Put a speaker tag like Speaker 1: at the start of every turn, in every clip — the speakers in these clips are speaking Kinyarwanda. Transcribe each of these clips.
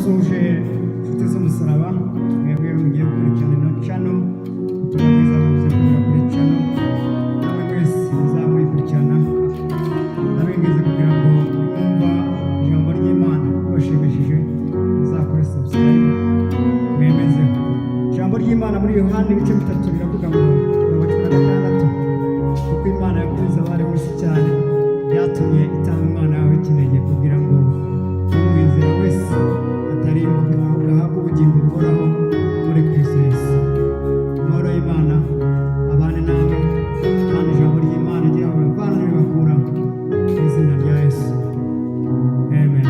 Speaker 1: turabasuje inshuti z'umusaraba mwebwe mugiye gukurikirana ino cano turabiza muze kuri cano namwe mwese muzamukurikirana nabengeze kugira ngo mwumva ijambo ry'Imana bashimishije muzakore subscribe mwemeze ijambo ry'Imana muri Yohana ibice 3 biravuga ngo 16 kuko Imana yakunze abari mwisi cyane yatumye itanga umwana wawe w'ikinege kugira ngo umwizera wese atarimbuka ahubwo ahabwe ubugingo buhoraho muri Kristo Yesu. Amahoro y'Imana abane namwe kandi ijambo ry'Imana ryawe bavana ribakura mu izina rya Yesu. Amen.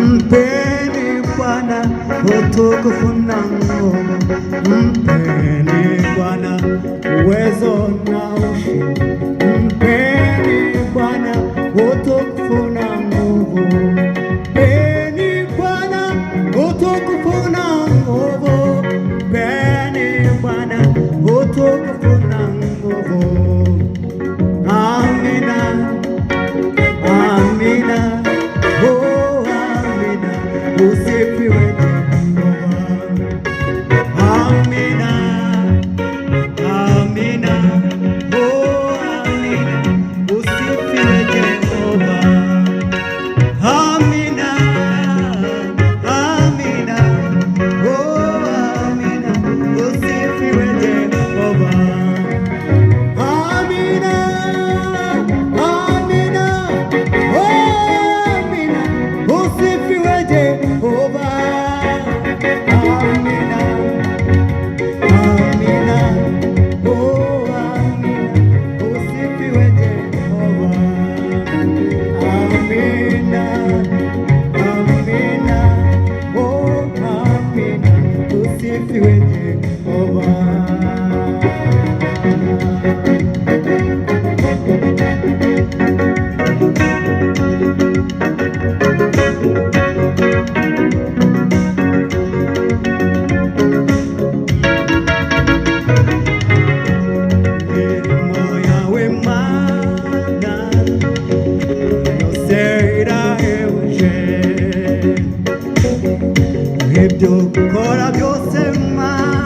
Speaker 2: Mpeni Bwana utukufu na nguvu, mpeni Bwana uwezo na ushindi, mpeni Bwana utukufu na nguvu, mpeni Bwana utukufu na nguvu, mpeni Bwana utukufu na nguvu. Amina, amina. Usifiwe Jehova. Amina, amina, oh amina. Usifiwe Jehova. Amina, amina, oh amina. Usifiwe Jehova. Amina, amina, oh amina. Usifiwe Jehova. Amina, amina, oh amina. Usifiwe Jehova. Amina, amina, oh amina. Usifiwe Jehova. Ibyo ukora byose Mana